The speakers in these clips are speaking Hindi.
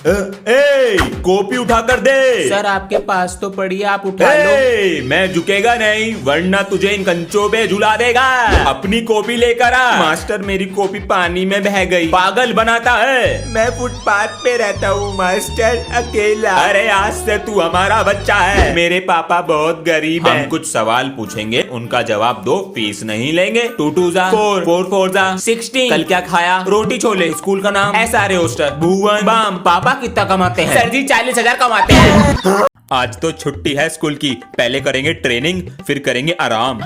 ए, कॉपी उठा कर दे। सर आपके पास तो पड़ी है, आप उठा लो। मैं झुकेगा नहीं वरना तुझे इन कंचों पे झुला देगा। अपनी कॉपी लेकर आ। मास्टर मेरी कॉपी पानी में बह गई। पागल बनाता है। मैं फुटपाथ पे रहता हूँ मास्टर, अकेला। अरे आज से तू हमारा बच्चा है। मेरे पापा बहुत गरीब हैं। हम कुछ सवाल पूछेंगे, उनका जवाब दो, फीस नहीं लेंगे। 2 2 जा 4 4 4 जा 16। कल क्या खाया? रोटी छोले। स्कूल का नाम? SRA hostel. भुवन बाम। पापा कितना कमाते हैं? सर जी 40,000 कमाते हैं। आज तो छुट्टी है स्कूल की। पहले करेंगे ट्रेनिंग, फिर करेंगे आराम।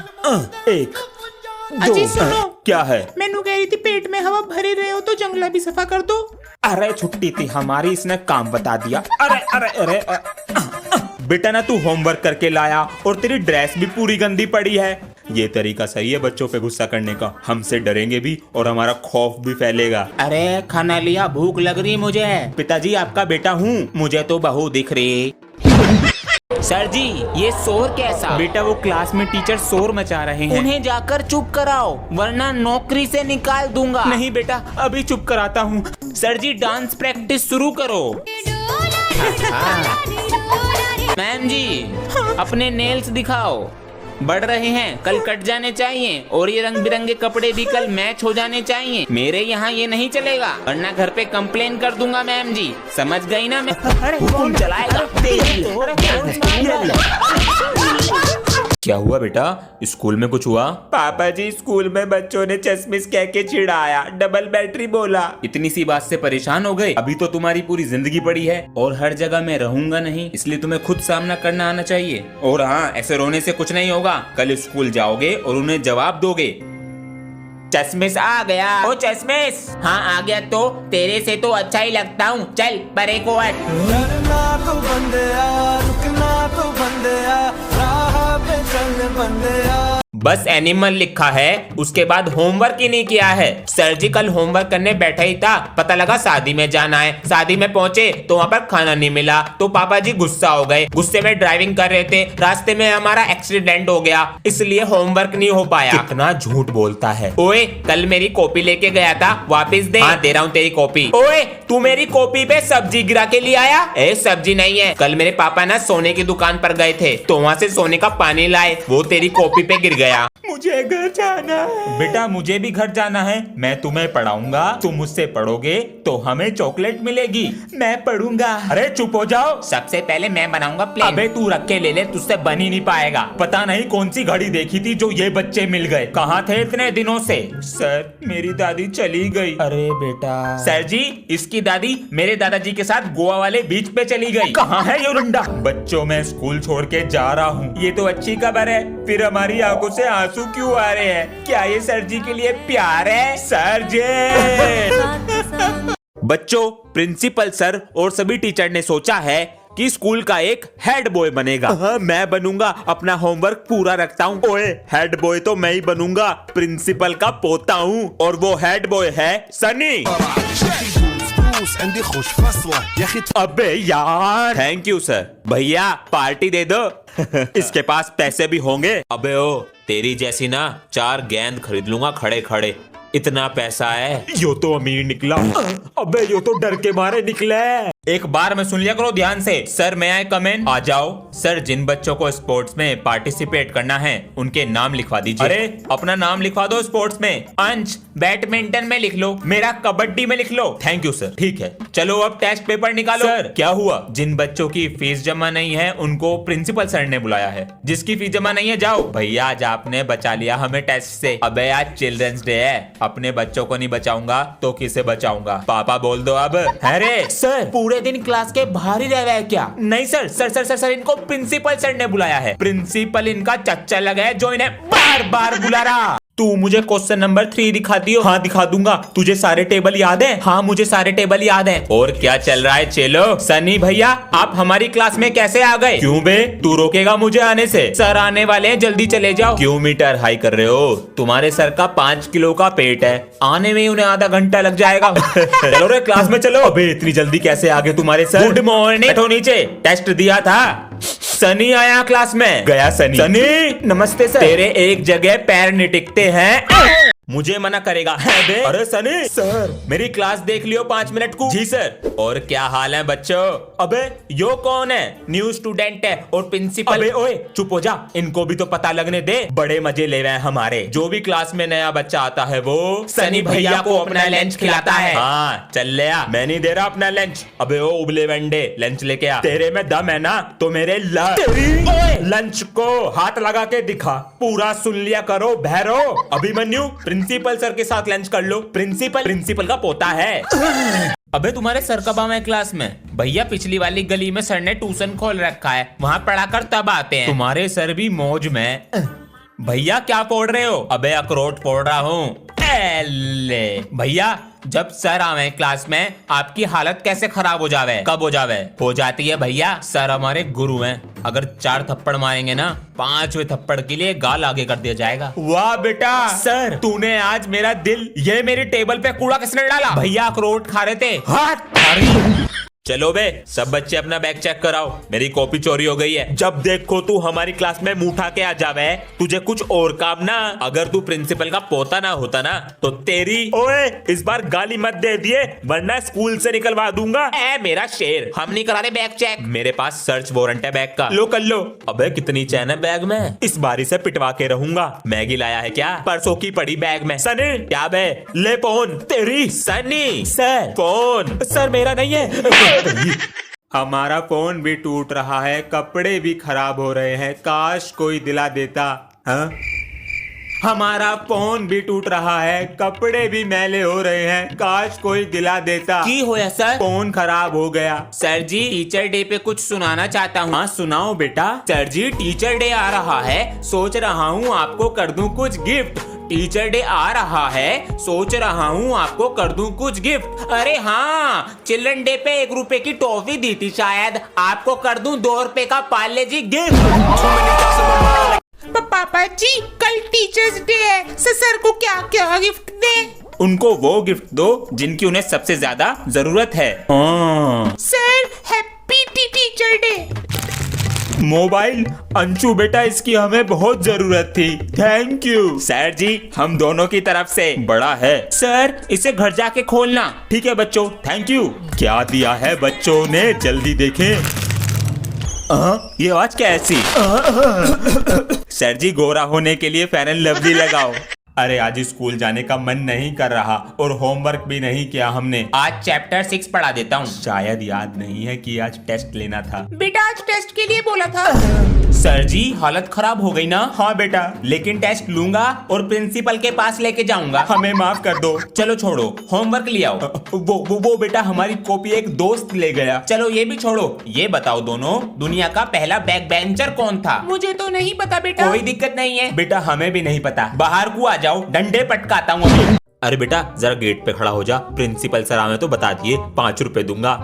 1 2। अजी सुनो, क्या है? मैनू कह रही थी पेट में हवा भरे रहे हो तो जंगला भी सफा कर दो। अरे छुट्टी थी हमारी, इसने काम बता दिया। अरे अरे अरे बेटा ना तू होमवर्क करके लाया और तेरी ड्रेस भी पूरी गंदी पड़ी है। ये तरीका सही है बच्चों पे गुस्सा करने का। हमसे डरेंगे भी और हमारा खौफ भी फैलेगा। अरे खाना लिया, भूख लग रही मुझे। पिताजी आपका बेटा हूँ। मुझे तो बहू दिख रही। सर जी ये शोर कैसा? बेटा वो क्लास में टीचर शोर मचा रहे हैं। उन्हें जाकर चुप कराओ वरना नौकरी से निकाल दूंगा। नहीं बेटा अभी चुप कराता हूँ। सर जी डांस प्रैक्टिस शुरू करो। मैम जी अपने नेल्स दिखाओ, बढ़ रहे हैं, कल कट जाने चाहिए। और ये रंग बिरंगे कपड़े भी कल मैच हो जाने चाहिए। मेरे यहाँ ये नहीं चलेगा वरना घर पे कंप्लेन कर दूंगा मैम जी, समझ गई ना? मैं हुकुम चलाएगा। क्या हुआ बेटा? स्कूल में कुछ हुआ? पापा जी स्कूल में बच्चों ने चश्मिश कह के चिढ़ाया, डबल बैटरी बोला। इतनी सी बात से परेशान हो गए? अभी तो तुम्हारी पूरी जिंदगी पड़ी है और हर जगह मैं रहूंगा नहीं, इसलिए तुम्हें खुद सामना करना आना चाहिए। और हाँ, ऐसे रोने से कुछ नहीं होगा। कल स्कूल जाओगे और उन्हें जवाब दोगे। चश्मिश आ गया। ओ चश्मिश। हाँ आ गया तो तेरे से तो अच्छा ही लगता हूँ। चल परे को हट। डरना तो बंदया, रुकना तो बंदया, राह पे चल बंदया। बस एनिमल लिखा है, उसके बाद होमवर्क ही नहीं किया है। सर जी कल होमवर्क करने बैठा ही था, पता लगा शादी में जाना है। शादी में पहुंचे तो वहाँ पर खाना नहीं मिला तो पापा जी गुस्सा हो गए। गुस्से में ड्राइविंग कर रहे थे, रास्ते में हमारा एक्सीडेंट हो गया, इसलिए होमवर्क नहीं हो पाया। कितना झूठ बोलता है। ओए कल मेरी कॉपी लेके गया था, वापस दे। हाँ दे रहा हूँ तेरी कॉपी। ओए तू मेरी कॉपी पे सब्जी गिरा के ले आया? ए सब्जी नहीं है, कल मेरे पापा ना सोने की दुकान पर गए थे तो वहाँ से सोने का पानी लाए, वो तेरी कॉपी पे गिर गया। मुझे घर जाना है। बेटा मुझे भी घर जाना है। मैं तुम्हें पढ़ाऊंगा, तुम मुझसे पढ़ोगे तो हमें चॉकलेट मिलेगी। मैं पढ़ूंगा। अरे चुप हो जाओ। सबसे पहले मैं बनाऊंगा प्लेन। अबे तू रख के ले ले, तुझसे बन ही नहीं पाएगा। पता नहीं कौन सी घड़ी देखी थी जो ये बच्चे मिल गए। कहाँ थे इतने दिनों से? सर मेरी दादी चली गई। अरे बेटा। सर जी इसकी दादी मेरे दादाजी के साथ गोवा वाले बीच पे चली गई। कहाँ है ये रुंडा? बच्चों मैं स्कूल छोड़ के जा रहा हूँ। ये तो अच्छी खबर है, फिर हमारी आंखों से आंसू क्यों आ रहे हैं? क्या ये सर जी के लिए प्यार है? सर जी। बच्चों प्रिंसिपल सर और सभी टीचर ने सोचा है कि स्कूल का एक हेड बॉय बनेगा। हाँ, मैं बनूंगा, अपना होमवर्क पूरा रखता हूँ। ओए हेड बॉय तो मैं ही बनूंगा, प्रिंसिपल का पोता हूँ और वो हेड बॉय है सनी। अबे यार। Thank you sir. भैया पार्टी दे दो। इसके पास पैसे भी होंगे। अबे ओ तेरी जैसी ना 4 गेंद खरीद लूंगा खड़े खड़े, इतना पैसा है। यो तो अमीर निकला। अबे यो तो डर के मारे निकले। एक बार में सुन लिया करो ध्यान से। सर मैं आए कमेंट। आ जाओ। सर जिन बच्चों को स्पोर्ट्स में पार्टिसिपेट करना है उनके नाम लिखवा दीजिए। अरे अपना नाम लिखवा दो स्पोर्ट्स में। अंश बैडमिंटन में लिख लो, मेरा कबड्डी में लिख लो। Thank you sir. ठीक है चलो अब टेस्ट पेपर निकालो। सर क्या हुआ? जिन बच्चों की फीस जमा नहीं है उनको प्रिंसिपल सर ने बुलाया है। जिसकी फीस जमा नहीं है जाओ। भैया आज आपने बचा लिया हमें टेस्ट से। अबे आज चिल्ड्रंस डे है, अपने बच्चों को नहीं बचाऊंगा तो किसे बचाऊंगा? पापा बोल दो अब। अरे सर पूरे दिन क्लास के बाहर ही रह रहे हैं क्या? नहीं sir, sir sir sir sir इनको प्रिंसिपल सर ने बुलाया है। प्रिंसिपल इनका चच्चा लगा है जो इन्हें बार बार बुला रहा। तू मुझे क्वेश्चन नंबर 3 दिखा दियो। हाँ दिखा दूंगा। तुझे सारे टेबल याद है? हाँ मुझे सारे टेबल याद है। और क्या चल रहा है चलो? सनी भैया आप हमारी क्लास में कैसे आ गए? क्यों बे तू रोकेगा मुझे आने से? सर आने वाले हैं, जल्दी चले जाओ। क्यों मीटर हाई कर रहे हो? तुम्हारे सर का 5 किलो का पेट है, आने में उन्हें आधा घंटा लग जाएगा। चलो रे क्लास में चलो। अबे इतनी जल्दी कैसे आ गए तुम्हारे सर? Good morning. बैठो नीचे, टेस्ट दिया था। सनी आया क्लास में। गया सनी। सनी नमस्ते सर। तेरे एक जगह पैर नहीं टिकते हैं। मुझे मना करेगा है बे? अरे सनी सर मेरी क्लास देख लियो 5 मिनट को। जी सर। और क्या हाल है बच्चों? अबे यो कौन है? न्यू स्टूडेंट है और प्रिंसिपल। अबे ओए चुप हो जा, इनको भी तो पता लगने दे। बड़े मजे ले रहे हैं हमारे। जो भी क्लास में नया बच्चा आता है वो सनी भैया को अपना लंच खिलाता है। हाँ चल ले आ, मैं नहीं दे रहा अपना लंच। अबे ओ उबले वंडे लंच लेके आ। तेरे में दम है ना तो मेरे लंच को हाथ लगा के दिखा। पूरा सुन लिया करो भैरो। अभिमन्यु प्रिंसिपल सर के साथ लंच कर लो। प्रिंसिपल का पोता है। अबे तुम्हारे सर कब आए क्लास में? भैया पिछली वाली गली में सर ने ट्यूशन खोल रखा है, वहाँ पढ़ाकर तब आते हैं। तुम्हारे सर भी मौज में। भैया क्या फोड़ रहे हो? अबे अखरोट फोड़ रहा हूँ। भैया जब सर आवे क्लास में आपकी हालत कैसे खराब हो जावे? कब हो जावे? हो जाती है भैया। सर हमारे गुरु हैं, अगर 4 थप्पड़ मारेंगे ना 5वें थप्पड़ के लिए गाल आगे कर दिया जाएगा। वाह बेटा सर तूने आज मेरा दिल। ये मेरी टेबल पे कूड़ा किसने डाला? भैया अखरोट खा रहे थे। हाथ चलो बे सब बच्चे अपना बैग चेक कराओ, मेरी कॉपी चोरी हो गई है। जब देखो तू हमारी क्लास में मुंह उठा के आ जावे, तुझे कुछ और काम ना। अगर तू प्रिंसिपल का पोता ना होता ना तो तेरी ओए इस बार गाली मत दे दिए वरना स्कूल से निकलवा दूंगा। ए मेरा शेर, हम नहीं करा रहे बैग चेक। मेरे पास सर्च वारंट है बैग का। लो कर लो। अबे कितनी चैन है बैग में? इस बारी से पिटवा के रहूंगा। मैगी लाया है क्या? परसों की पड़ी बैग में। सनी क्या बे? ले फोन तेरी। Sunny sir phone. सर मेरा नहीं है। हमारा फोन भी टूट रहा है, कपड़े भी खराब हो रहे हैं, काश कोई दिला देता। हाँ? हमारा फोन भी टूट रहा है, कपड़े भी मैले हो रहे हैं, काश कोई दिला देता। की होया सर? फोन खराब हो गया। सर जी टीचर डे पे कुछ सुनाना चाहता हूँ। हाँ सुनाओ बेटा। सर जी टीचर डे आ रहा है, सोच रहा हूँ आपको कर दूं कुछ गिफ्ट। टीचर डे आ रहा है, सोच रहा हूँ आपको कर दूं कुछ गिफ्ट। अरे हाँ चिल्ड्रन डे पे 1 रुपए की टॉफी दी थी, शायद आपको कर दूं 2 रुपए का पार्ले जी गिफ्ट। पापा जी कल टीचर्स डे है, सर को क्या क्या गिफ्ट दे? उनको वो गिफ्ट दो जिनकी उन्हें सबसे ज्यादा जरूरत है। Sir happy teacher day. Mobile? Anshu बेटा इसकी हमें बहुत जरूरत थी, थैंक यू। सर जी हम दोनों की तरफ से। बड़ा है सर इसे घर जाके खोलना। ठीक है बच्चों, थैंक यू। क्या दिया है बच्चों ने, जल्दी देखें। ये आवाज कैसी? सर जी गोरा होने के लिए फेयर एंड लवली लगाओ। अरे आज स्कूल जाने का मन नहीं कर रहा और होमवर्क भी नहीं किया हमने। आज चैप्टर 6 पढ़ा देता हूँ। शायद याद नहीं है कि आज टेस्ट लेना था। बेटा आज टेस्ट के लिए बोला था। सर जी हालत खराब हो गई ना? हाँ बेटा लेकिन टेस्ट लूंगा और प्रिंसिपल के पास लेके जाऊंगा। हमें माफ कर दो। चलो छोड़ो, होमवर्क ले आओ। वो बेटा हमारी कॉपी एक दोस्त ले गया। चलो ये भी छोड़ो, ये बताओ दोनों दुनिया का पहला बैक बेंचर कौन था? मुझे तो नहीं पता बेटा। कोई दिक्कत नहीं है बेटा हमें भी नहीं पता। बाहर को आ जाओ, डंडे पटकाता हूँ अभी। अरे बेटा जरा गेट पे खड़ा हो जा, प्रिंसिपल सर आवे तो बता दिए, 5 रुपए दूंगा।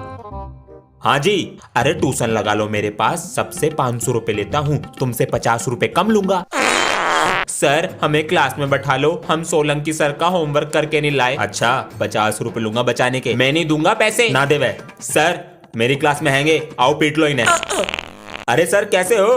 हाँ जी। अरे ट्यूशन लगा लो मेरे पास, सबसे 500 रुपए लेता हूँ, तुमसे 50 रुपए कम लूंगा। सर हमें क्लास में बैठा लो, हम सोलंकी सर का होमवर्क करके नहीं लाए। अच्छा 50 रुपए लूंगा बचाने के। मैं नहीं दूंगा पैसे। ना दे वे। सर मेरी क्लास में हैंगे, आओ पीट लो इन्हें। अरे सर कैसे हो?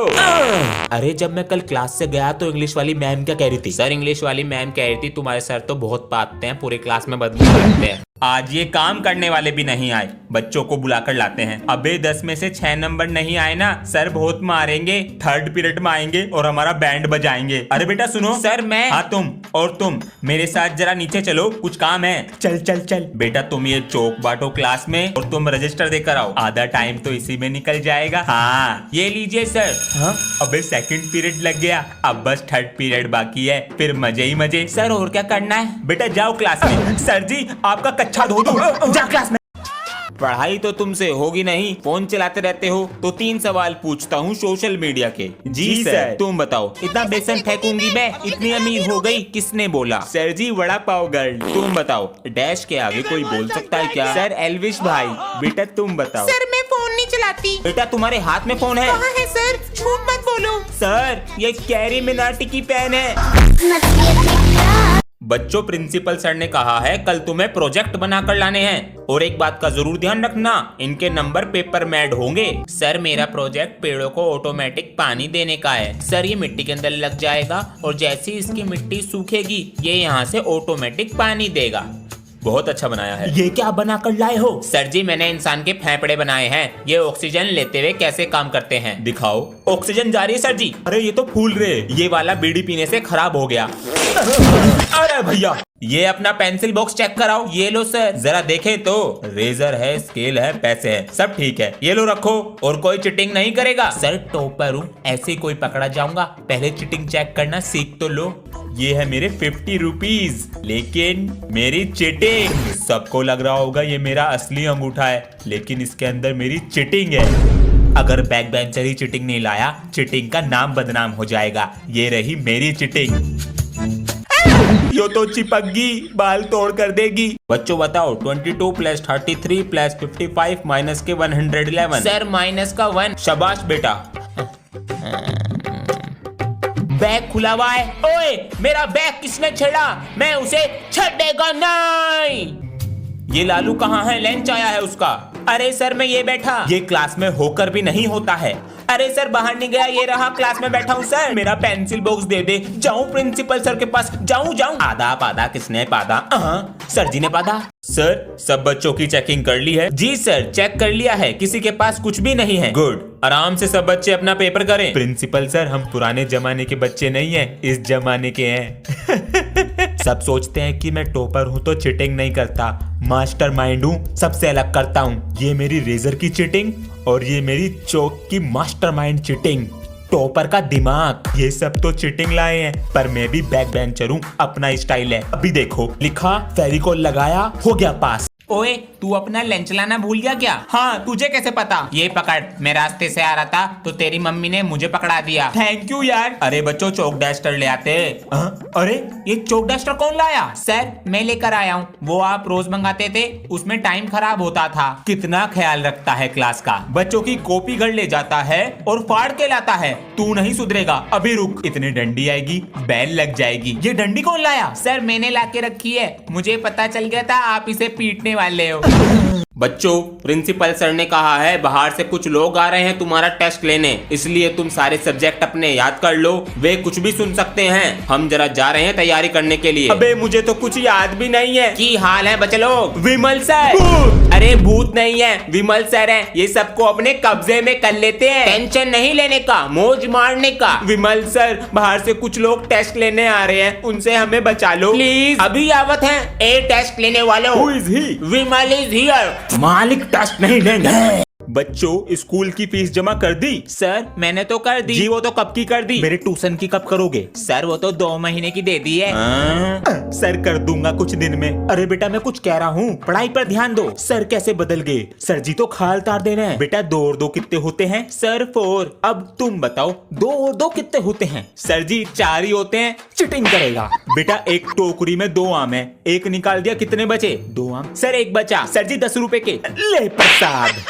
अरे जब मैं कल क्लास से गया तो इंग्लिश वाली मैम क्या कह रही थी? सर इंग्लिश वाली मैम कह रही थी तुम्हारे सर तो बहुत पाते हैं, पूरे क्लास में बदबू करते हैं। आज ये काम करने वाले भी नहीं आए, बच्चों को बुलाकर लाते हैं। अबे 10 में से 6 नंबर नहीं आए ना सर बहुत मारेंगे, 3rd पीरियड में आएंगे और हमारा बैंड बजाएंगे। अरे बेटा सुनो। सर मैं। हाँ तुम और तुम मेरे साथ जरा नीचे चलो, कुछ काम है। चल चल चल बेटा, तुम ये चौक बांटो क्लास में और तुम रजिस्टर देकर आओ, आधा टाइम तो इसी में निकल जाएगा। हाँ ये लीजिए सर। हाँ अबे 2nd पीरियड लग गया, अब बस 3rd पीरियड बाकी है, फिर मजे ही मजे। सर और क्या करना है? बेटा जाओ क्लास में। सर जी आपका कच्चा धो दो, जा क्लास में। पढ़ाई तो तुमसे होगी नहीं, फोन चलाते रहते हो। तो 3 सवाल पूछता हूँ सोशल मीडिया के। जी सर। तुम बताओ, इतना बेसन फेंकूंगी मैं, इतनी अमीर हो गई, किसने बोला? सर जी वड़ा पाव गर्ल। तुम बताओ, डैश के आगे कोई बोल सकता है क्या? सर एल्विश भाई। बेटा तुम बताओ। सर मैं फोन नहीं चलाती। बेटा तुम्हारे हाथ में फोन है? कहाँ है सर? झूठ मत बोलो। सर ये कैरी मिनाटी की पेन है। बच्चों, प्रिंसिपल सर ने कहा है कल तुम्हें प्रोजेक्ट बनाकर लाने हैं, और एक बात का जरूर ध्यान रखना, इनके नंबर पेपर में ऐड होंगे। सर मेरा प्रोजेक्ट पेड़ों को ऑटोमेटिक पानी देने का है। सर ये मिट्टी के अंदर लग जाएगा और जैसे ही इसकी मिट्टी सूखेगी ये यहाँ से ऑटोमेटिक पानी देगा। बहुत अच्छा बनाया है। ये क्या बना कर लाए हो? सर जी मैंने इंसान के फेफड़े बनाए हैं, ये ऑक्सीजन लेते हुए कैसे काम करते हैं। दिखाओ। ऑक्सीजन जा रही है सर जी। अरे ये तो फूल रहे। ये वाला बीड़ी पीने से खराब हो गया। अरे भैया, ये अपना पेंसिल बॉक्स चेक कराओ। ये लो सर। जरा देखे तो, रेजर है, स्केल है, पैसे है, सब ठीक है, ये लो रखो। और कोई चिटिंग नहीं करेगा। सर टॉपर हूँ, ऐसे कोई पकड़ा जाऊंगा, पहले चिटिंग चेक करना सीख तो लो। ये है मेरे 50 रुपीज, लेकिन मेरी चिटिंग। सबको लग रहा होगा ये मेरा असली अंगूठा है, लेकिन इसके अंदर मेरी चिटिंग है। अगर बैक बेंचर ही चिटिंग नहीं लाया, चिटिंग का नाम बदनाम हो जाएगा। ये रही मेरी चिटिंग। यो तो चिपक बाल तोड़ कर देगी। बच्चों बताओ, 22 + 33 + 55 माइनस के 111। सर माइनस का 1। शाबाश बेटा। बैग खुला हुआ है। ओए मेरा बैग किसने छेड़ा? मैं उसे छेड़ेगा नहीं। ये लालू कहाँ है? लंच आया है उसका। अरे सर मैं ये बैठा। ये क्लास में होकर भी नहीं होता है। अरे सर बाहर नहीं गया, ये रहा क्लास में बैठा हूँ सर। मेरा पेंसिल बॉक्स दे दे। जाऊं प्रिंसिपल सर के पास? जाऊं। आधा पादा किसने पादा? सर जी ने पादा। सर सब बच्चों की चेकिंग कर ली है? जी सर चेक कर लिया है, किसी के पास कुछ भी नहीं है। गुड। आराम से सब बच्चे अपना पेपर करें। प्रिंसिपल सर, हम पुराने जमाने के बच्चे नहीं हैं, इस जमाने के हैं। सब सोचते हैं कि मैं टॉपर हूँ तो चिटिंग नहीं करता, मास्टरमाइंड हूँ, सबसे अलग करता हूँ। ये मेरी रेजर की चिटिंग और ये मेरी चौक की मास्टरमाइंड चिटिंग। टॉपर का दिमाग। ये सब तो चिटिंग लाए हैं, पर मैं भी बैक बेंचर हूँ, अपना स्टाइल है। अभी देखो, लिखा, फेविकोल लगाया, हो गया पास। ओए तू अपना लंच लाना भूल गया क्या? हाँ, तुझे कैसे पता? ये पकड़, मैं रास्ते से आ रहा था तो तेरी मम्मी ने मुझे पकड़ा दिया। थैंक यू यार। अरे बच्चों, चौक डस्टर ले आते। अरे ये चौक डस्टर कौन लाया? सर मैं लेकर आया हूँ, वो आप रोज मंगाते थे, उसमें टाइम खराब होता था। कितना ख्याल रखता है क्लास का। बच्चों की कॉपी घर ले जाता है और फाड़ के लाता है। तू नहीं सुधरेगा। अभी रुक, इतनी डंडी आएगी, बैल लग जाएगी। ये डंडी कौन लाया? सर मैंने लाके रखी है, मुझे पता चल गया था आप इसे पीटने वाले हो। बच्चों, प्रिंसिपल सर ने कहा है बाहर से कुछ लोग आ रहे हैं तुम्हारा टेस्ट लेने, इसलिए तुम सारे सब्जेक्ट अपने याद कर लो। वे कुछ भी सुन सकते हैं। हम जरा जा रहे हैं तैयारी करने के लिए। अबे मुझे तो कुछ याद भी नहीं है। की हाल है बच्चे लोग? विमल सर। अरे भूत नहीं है, विमल सर है। ये सबको अपने कब्जे में कर लेते हैं। टेंशन नहीं लेने का, मौज मारने का। विमल सर, बाहर से कुछ लोग टेस्ट लेने आ रहे हैं, उनसे हमें बचा लो प्लीज। अभी आवत है। ए टेस्ट लेने वालों, Who is he? Vimal is here. मालिक टेस्ट नहीं लेंगे। बच्चों, स्कूल की फीस जमा कर दी? सर मैंने तो कर दी। जी, वो तो कब की कर दी? मेरे ट्यूशन की कब करोगे? सर वो तो 2 महीने की दे दी है। सर कर दूंगा कुछ दिन में। अरे बेटा मैं कुछ कह रहा हूँ, पढ़ाई पर ध्यान दो। सर कैसे बदल गए? सर जी तो खाल तार दे रहे हैं। बेटा 2 और 2 कितने होते हैं? सर 4। अब तुम बताओ 2 और 2 कितने होते हैं? सर जी 4 ही होते हैं। चिटिंग करेगा। बेटा एक टोकरी में 2 आम है, एक निकाल दिया, कितने बचे? 2 आम। सर एक बचा। सर जी 10 रुपए के। ले प्रसाद।